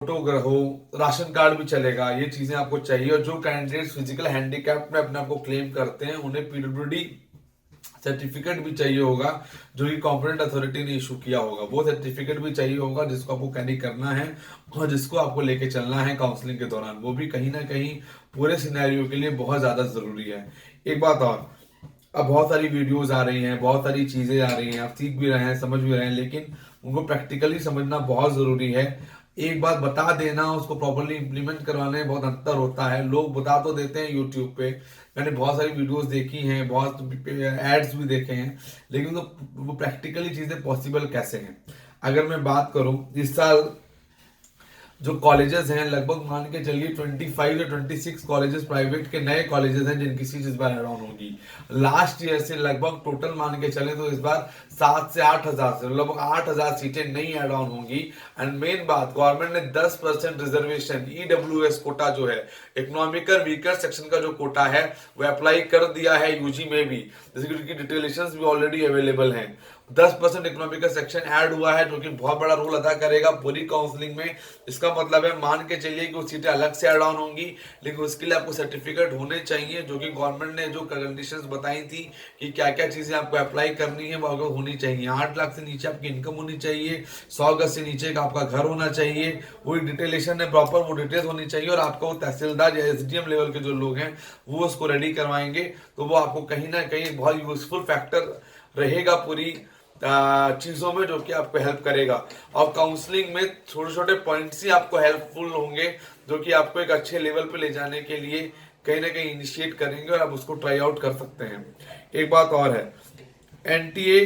Photo हो, ration card भी चलेगा, ये चीजें आपको चाहिए। और जो कैंडिडेट फिजिकल हैंडीकैप में अपने आप को क्लेम करते हैं उन्हें पीडब्ल्यूडी सर्टिफिकेट भी चाहिए होगा, जो कि कॉम्पिटेंट अथॉरिटी ने इशू किया होगा। वो सर्टिफिकेट भी चाहिए होगा जिसको आपको कैरी करना है और जिसको आपको लेके चलना है काउंसलिंग के दौरान। वो भी कहीं ना कहीं पूरे सिनेरियो के लिए बहुत ज्यादा जरूरी है। एक बात और, अब बहुत सारी वीडियोस आ रही हैं, बहुत सारी चीजें आ रही हैं, आप सीख भी रहे हैं, समझ भी रहे हैं, लेकिन उनको प्रैक्टिकली समझना बहुत जरूरी है। एक बात बता देना, उसको प्रॉपरली इंप्लीमेंट करवाने में बहुत अंतर होता है। लोग बता तो देते हैं यूट्यूब पे, मैंने बहुत सारी वीडियोस देखी हैं, बहुत एड्स भी देखे हैं, लेकिन तो वो प्रैक्टिकली चीजें पॉसिबल कैसे हैं। अगर मैं बात करूं, इस साल जो कॉलेजेस हैं, लगभग मान के चलिए 25 या 26 कॉलेजेस प्राइवेट के नए कॉलेजेस हैं जिनकी सीट इस बार ऐड ऑन होगी। लास्ट ईयर से लगभग टोटल मान के चले तो इस बार 7 से 8 हजार से लगभग 8 हजार सीटें नई ऐड ऑन होंगी। एंड मेन बात, गवर्नमेंट ने 10% रिजर्वेशन ईडब्ल्यूएस कोटा जो है, इकोनॉमिकल वीकर सेक्शन का जो कोटा है, वो अप्लाई कर दिया है यूजी में भी, जैसे कि उनकी डिटेलेशंस भी ऑलरेडी अवेलेबल हैं। 10% इकोनॉमिकल सेक्शन ऐड हुआ है जो कि बहुत बड़ा रोल अदा करेगा पूरी काउंसलिंग में। इसका मतलब है, मान के चलिए कि वो सीटें अलग से ऐड ऑन होंगी, लेकिन उसके लिए आपको सर्टिफिकेट होने चाहिए, जो कि गवर्नमेंट ने जो कंडीशंस बताई थी कि क्या क्या चीजें आपको अप्लाई करनी है, वो आपको होनी चाहिए। 8 लाख से नीचे आपकी इनकम होनी चाहिए, 100 गज से नीचे का आपका घर होना चाहिए, वो डिटेलेशन है प्रॉपर, वो डिटेल्स होनी चाहिए। और आपको तहसीलदार या एसडीएम लेवल के जो लोग हैं वो उसको रेडी करवाएंगे, तो वो आपको कहीं ना कहीं बहुत यूजफुल फैक्टर रहेगा पूरी चीजों में, जो कि आपको हेल्प करेगा। और काउंसलिंग में छोटे छोटे पॉइंट्स ही आपको हेल्पफुल होंगे, जो कि आपको एक अच्छे लेवल पे ले जाने के लिए कहीं ना कहीं इनिशिएट करेंगे और आप उसको ट्राई आउट कर सकते हैं। एक बात और है, एनटीए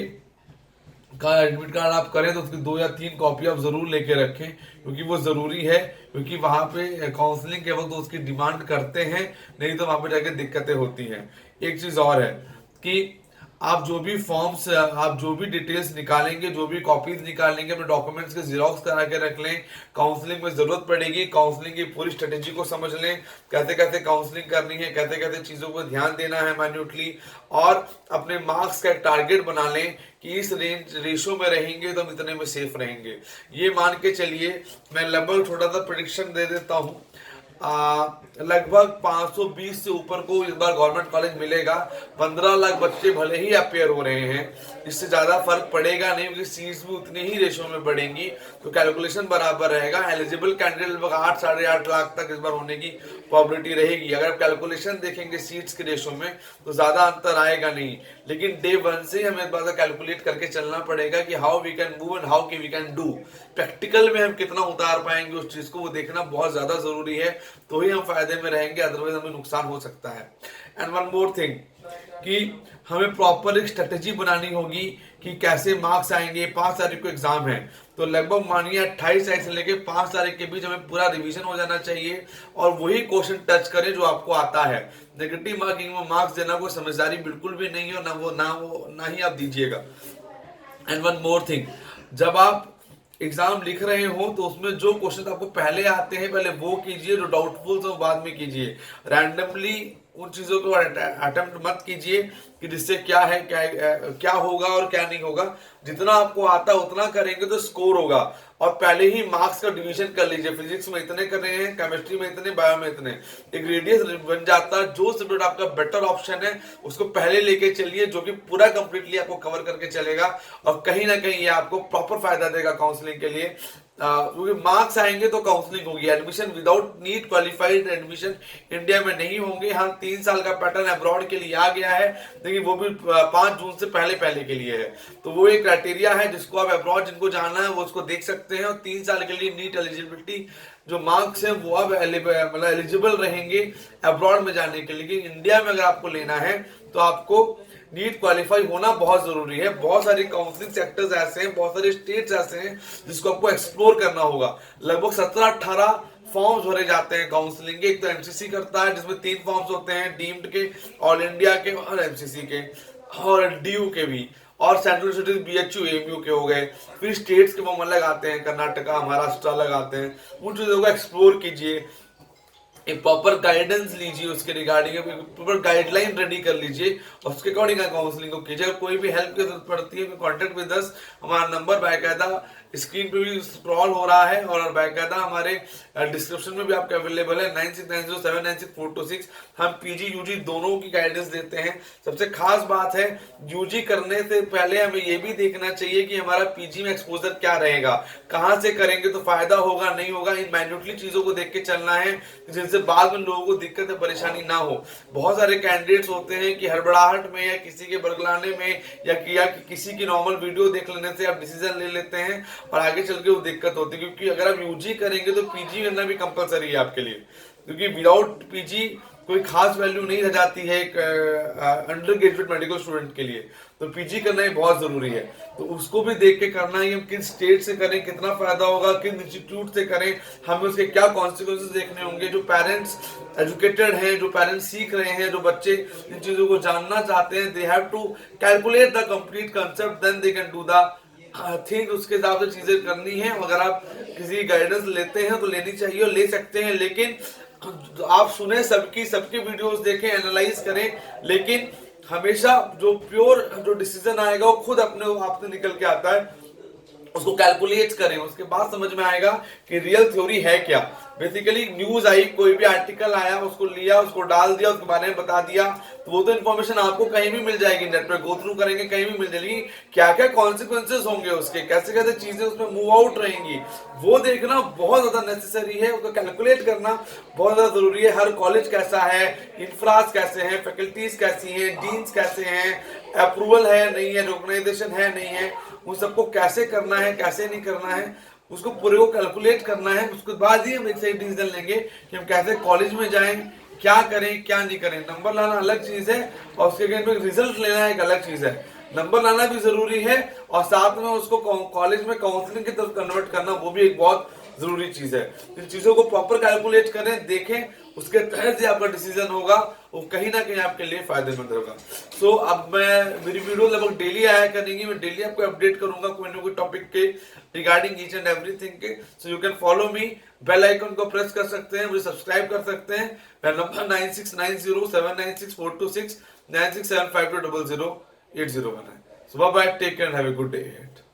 का एडमिट कार्ड आप करें तो उसकी 2 या 3 कॉपी आप जरूर लेके रखें, क्योंकि वो जरूरी है। क्योंकि वहां पे काउंसलिंग के वक्त उसकी डिमांड करते हैं, नहीं तो वहां पे जाके दिक्कतें होती हैं। एक चीज और है कि आप जो भी फॉर्म्स, आप जो भी डिटेल्स निकालेंगे, जो भी कॉपीज निकालेंगे, अपने डॉक्यूमेंट्स के जिरोक्स करा के रख लें। काउंसलिंग में जरूरत पड़ेगी, काउंसलिंग की पूरी स्ट्रेटेजी को समझ लें, कैसे कैसे काउंसलिंग करनी है, कैसे कैसे चीजों को ध्यान देना है माइन्यूटली, और अपने मार्क्स का एक टारगेट बना लें कि इस रेंज रेशो में रहेंगे तो हम इतने में सेफ रहेंगे। ये मान के चलिए, मैं लगभग थोड़ा सा प्रिडिक्शन दे देता हूं, लगभग 520 से ऊपर को इस बार गवर्नमेंट कॉलेज मिलेगा। 15 लाख बच्चे भले ही अपेयर हो रहे हैं, इससे ज्यादा फर्क पड़ेगा नहीं, क्योंकि सीट्स भी उतनी ही रेशो में बढ़ेंगी, तो कैलकुलेशन बराबर रहेगा। एलिजिबल कैंडिडेट लगभग 8 साढ़े 8 लाख तक इस बार होने की प्रोबेबिलिटी रहेगी। अगर आप कैलकुलेशन देखेंगे सीट्स के रेशो में तो ज्यादा अंतर आएगा नहीं, लेकिन डे 1 से हमें इस बात कैलकुलेट करके चलना पड़ेगा कि how we can move and how we can do. Practical में हम कितना उतार पाएंगे उस चीज को, वो देखना बहुत ज्यादा जरूरी है, तो ही हम फायदे में रहेंगे, अदरवाइज हमें नुकसान हो सकता है। एंड वन मोर थिंग, कि हमें प्रॉपर एक स्ट्रेटेजी बनानी होगी कि कैसे मार्क्स आएंगे। 5 तारीख को एग्जाम है, तो लगभग मानिए 28 तारीख से लेकर 5 तारीख के बीच हमें पूरा रिवीजन हो जाना चाहिए, और वही क्वेश्चन टच करें जो आपको आता है। नेगेटिव मार्किंग में मार्क्स देना कोई समझदारी बिल्कुल भी नहीं है, ना ही आप दीजिएगा। एंड वन मोर थिंग, जब आप एग्जाम लिख रहे हो तो उसमें जो क्वेश्चन आपको पहले आते हैं पहले वो कीजिए, जो डाउटफुल तो बाद में कीजिए। रैंडमली उन चीजों को अटेम्प्ट मत कीजिए कि जिससे क्या है, क्या होगा और क्या नहीं होगा। जितना आपको आता है उतना करेंगे तो स्कोर होगा, और पहले ही मार्क्स का डिवीजन कर लीजिए। फिजिक्स में इतने कर रहे हैं, केमिस्ट्री में इतने, बायो में इतने, एक रेडियस बन जाता है। जो सब्जेक्ट आपका बेटर ऑप्शन है उसको पहले लेके चलिए, जो कि पूरा कंप्लीटली आपको कवर करके चलेगा, और कहीं ना कहीं ये आपको प्रॉपर फायदा देगा काउंसलिंग के लिए। क्योंकि मार्क्स आएंगे तो काउंसलिंग होगी। Admission without NEET qualified admission India में नहीं होंगे। हाँ, 3 साल का पैटर्न अब्रॉड के लिए आ गया है, लेकिन वो भी 5 जून से पहले पहले के लिए है। तो वो एक क्राइटेरिया है जिसको आप अब्रॉड जिनको जाना है वो उसको देख सकते हैं, और 3 साल के लिए नीट एलिजिबिलिटी जो मार्क्स है वो अब मतलब एलिजिबल रहेंगे अब्रॉड में जाने के लिए। लेकिन इंडिया में अगर आपको लेना है तो आपको नीट क्वालिफाई होना बहुत जरूरी है। बहुत सारे काउंसलिंग सेक्टर्स ऐसे हैं, बहुत सारे स्टेट्स ऐसे हैं जिसको आपको एक्सप्लोर करना होगा। लगभग 17-18 फॉर्म्स भरे जाते हैं काउंसलिंग के। एक तो एमसीसी करता है जिसमें 3 फॉर्म्स होते हैं, डीम्ड के, ऑल इंडिया के और एमसीसी के, और डीयू के भी, और सेंट्रल यूनिवर्सिटी बीएचयू एमयू के हो गए। फिर स्टेट्स के फॉर्म अलग आते हैं, कर्नाटका महाराष्ट्र अलग आते हैं। उन चीजों को एक्सप्लोर कीजिए, एक प्रॉपर गाइडेंस लीजिए, उसके रिगार्डिंग प्रॉपर गाइडलाइन रेडी कर लीजिए, और उसके अकॉर्डिंग काउंसलिंग को कीजिए। कोई भी हेल्प की जरूरत पड़ती है, कॉन्टेक्ट विद अस, हमारा नंबर बाकायदा स्क्रीन पे भी स्क्रॉल हो रहा है और बाकायदा हमारे डिस्क्रिप्शन में भी आपके अवेलेबल है 9690796426। हम पीजी यूजी दोनों की गाइडेंस देते हैं। सबसे खास बात है यूजी करने से पहले हमें यह भी देखना चाहिए कि हमारा पीजी में एक्सपोजर क्या रहेगा, कहां से करेंगे तो फायदा होगा नहीं होगा, इन माइन्यूटली चीजों को देख के चलना है जिनसे बाद में लोगों को दिक्कत या परेशानी ना हो। बहुत सारे कैंडिडेट्स होते हैं कि हड़बड़ाहट में या किसी के बरगलाने में या किसी की नॉर्मल वीडियो देख लेने से आप डिसीजन ले लेते हैं और आगे चल के वो दिक्कत होती है। क्योंकि अगर आप यूजी करेंगे तो पीजी करना भी कंपलसरी है आपके लिए, क्योंकि विदाउट पीजी कोई खास वैल्यू नहीं रह जाती है एक अंडर ग्रेजुएट मेडिकल स्टूडेंट के लिए। तो पीजी करना ही बहुत जरूरी है, तो उसको भी देख के करना है। हम किस स्टेट से करें, कितना फायदा होगा, किन इंस्टीट्यूट से करें, हमें उसके क्या कॉन्सिक्वेंसेस देखने होंगे। जो पेरेंट्स एजुकेटेड हैं, जो पेरेंट्स सीख रहे हैं, जो बच्चे इन चीजों को जानना चाहते हैं, they have to calculate the complete concept, then they can do the thing. उसके हिसाब से चीजें करनी है। अगर आप किसी गाइडेंस लेते हैं तो लेनी चाहिए और ले सकते हैं, लेकिन आप सुने सबकी वीडियोस देखें, एनालाइज करें, लेकिन हमेशा जो प्योर जो डिसीजन आएगा वो खुद अपने आप से निकल के आता है। उसको कैलकुलेट करें, उसके बाद समझ में आएगा कि रियल थ्योरी है क्या। बेसिकली न्यूज आई, कोई भी आर्टिकल आया, उसको लिया, उसको डाल दिया, उसके बारे में बता दिया, तो वो तो इन्फॉर्मेशन आपको कहीं भी मिल जाएगी, नेट पे गो थ्रू करेंगे कहीं भी मिल जाएगी। क्या क्या कॉन्सिक्वेंसेस होंगे उसके, कैसे कैसे चीजें उसमें मूव आउट रहेंगी, वो देखना बहुत ज्यादा नेसेसरी है। उसको कैलकुलेट करना बहुत ज्यादा जरूरी है। हर कॉलेज कैसा है, इंफ्रास कैसे हैं, फैकल्टीज कैसी हैं, डीन्स कैसे हैं, अप्रूवल है नहीं है, ऑर्गेनाइजेशन है नहीं है, उन सबको कैसे करना है, कैसे नहीं करना है, उसको पूरे को कैलकुलेट करना है। उसके बाद ही हम एक सही डिसीजन लेंगे कि हम कैसे कॉलेज में जाएं, क्या करें क्या नहीं करें। नंबर लाना अलग चीज है और उसके अगेंस्ट में रिजल्ट लेना एक अलग चीज है। नंबर लाना भी जरूरी है और साथ में उसको कॉलेज में काउंसलिंग की तरफ कन्वर्ट करना वो भी एक बहुत जरूरी चीज है। इन चीजों को प्रॉपर कैलकुलेट करें, देखें, उसके तहत से आपका डिसीजन होगा, वो कहीं ना कहीं आपके लिए फायदेमंद होगा। सो अब मेरी वीडियो लगभग डेली आया करेंगी, मैं डेली आपको अपडेट करूंगा कोई ना कोई टॉपिक के रिगार्डिंग ईच एंड एवरीथिंग के। So you can follow me, bell icon को प्रेस कर सकते हैं, मुझे सब्सक्राइब कर सकते हैं। मेरा नंबर 9690796426 9675200801 है। So bye bye, take care and have a good day ahead.